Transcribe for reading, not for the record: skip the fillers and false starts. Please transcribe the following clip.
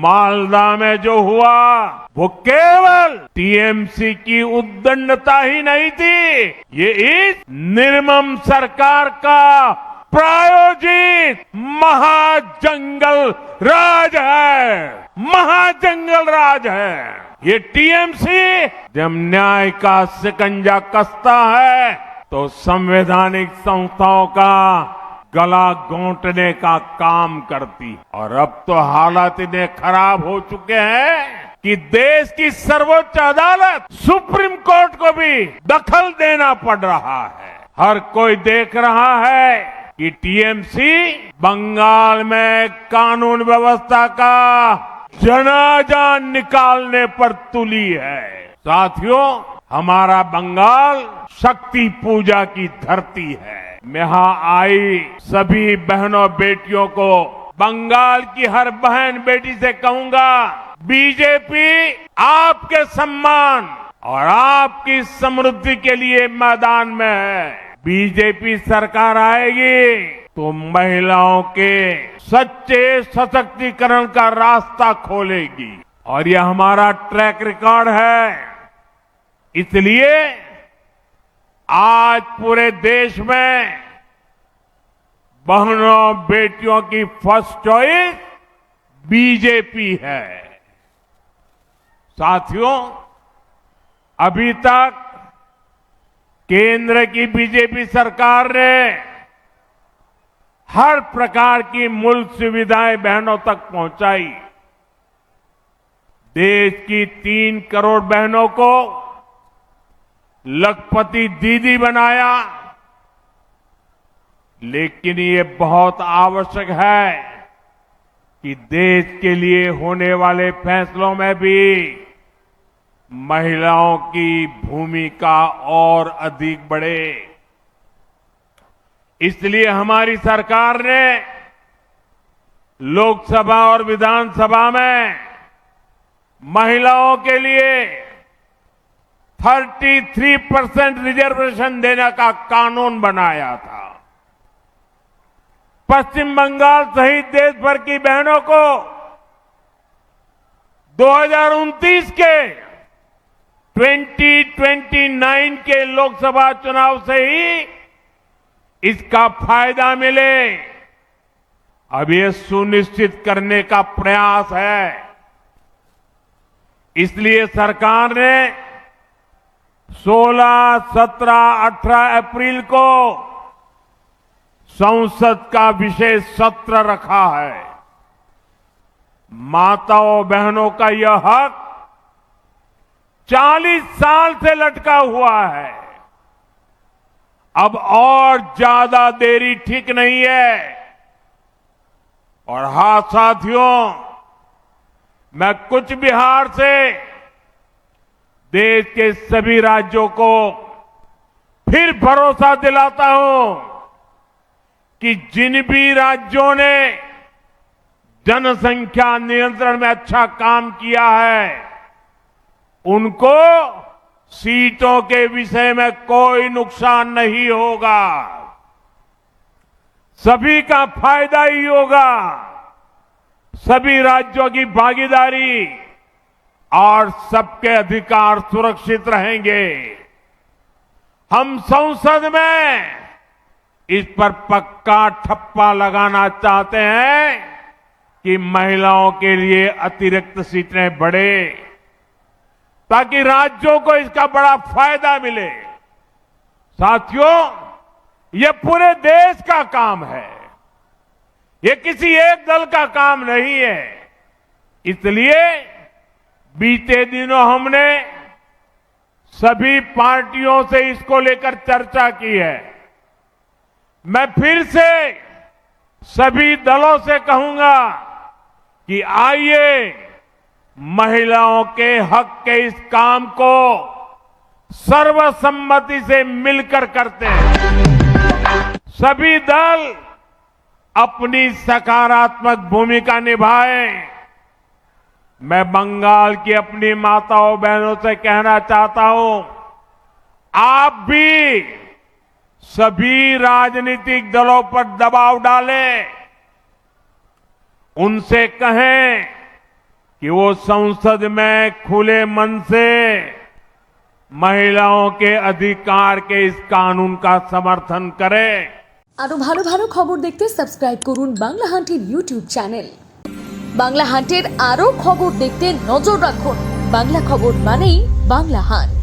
मालदा में जो हुआ वो केवल टीएमसी की उद्दंडता ही नहीं थी, ये इस निर्मम सरकार का प्रायोजित महाजंगल राज है, महाजंगल राज है। ये टीएमसी जब न्याय का शिकंजा कसता है तो संवैधानिक संस्थाओं का गला घोंटने का काम करती। और अब तो हालात इतने खराब हो चुके हैं कि देश की सर्वोच्च अदालत सुप्रीम कोर्ट को भी दखल देना पड़ रहा है। हर कोई देख रहा है कि टीएमसी बंगाल में कानून व्यवस्था का जनाजा निकालने पर तुली है। साथियों, हमारा बंगाल शक्ति पूजा की धरती है। मैं यहां आई सभी बहनों बेटियों को, बंगाल की हर बहन बेटी से कहूंगा, बीजेपी आपके सम्मान और आपकी समृद्धि के लिए मैदान में है। बीजेपी सरकार आएगी तो महिलाओं के सच्चे सशक्तिकरण का रास्ता खोलेगी और यह हमारा ट्रैक रिकॉर्ड है। इसलिए आज पूरे देश में बहनों बेटियों की फर्स्ट चॉइस बीजेपी है। साथियों, अभी तक केंद्र की बीजेपी सरकार ने हर प्रकार की मूल सुविधाएं बहनों तक पहुंचाई। देश की 3 करोड़ बहनों को लखपति दीदी बनाया, लेकिन ये बहुत आवश्यक है कि देश के लिए होने वाले फैसलों में भी महिलाओं की भूमिका और अधिक बढ़े। इसलिए हमारी सरकार ने लोकसभा और विधानसभा में महिलाओं के लिए 33% रिजर्वेशन देने का कानून बनाया था। पश्चिम बंगाल सहित देश भर की बहनों को 2029 के 2029 के लोकसभा चुनाव से ही इसका फायदा मिले, अब ये सुनिश्चित करने का प्रयास है। इसलिए सरकार ने 16, 17, 18 अप्रैल को संसद का विशेष सत्र रखा है। माताओं बहनों का यह हक 40 साल से लटका हुआ है। अब और ज्यादा देरी ठीक नहीं है। और हाँ साथियों, मैं कूच बिहार से देश के सभी राज्यों को फिर भरोसा दिलाता हूं कि जिन भी राज्यों ने जनसंख्या नियंत्रण में अच्छा काम किया है, उनको सीटों के विषय में कोई नुकसान नहीं होगा, सभी का फायदा ही होगा। सभी राज्यों की भागीदारी और सबके अधिकार सुरक्षित रहेंगे। हम संसद में इस पर पक्का ठप्पा लगाना चाहते हैं कि महिलाओं के लिए अतिरिक्त सीटें बढ़े, ताकि राज्यों को इसका बड़ा फायदा मिले। साथियों, ये पूरे देश का काम है, ये किसी एक दल का काम नहीं है। इसलिए बीते दिनों हमने सभी पार्टियों से इसको लेकर चर्चा की है। मैं फिर से सभी दलों से कहूंगा कि आइए महिलाओं के हक के इस काम को सर्वसम्मति से मिलकर करते हैं। सभी दल अपनी सकारात्मक भूमिका निभाएं। मैं बंगाल की अपनी माताओं बहनों से कहना चाहता हूं, आप भी सभी राजनीतिक दलों पर दबाव डालें, उनसे कहें कि वो संसद में खुले मन से महिलाओं के अधिकार के इस कानून का समर्थन करे। আরো ভালো ভালো খবর দেখতে সাবস্ক্রাইব করুন বাংলা হান্টের ইউটিউব চ্যানেল। বাংলা হান্টের আরো খবর দেখতে নজর রাখুন। বাংলা খবর মানেই বাংলা হান্ট।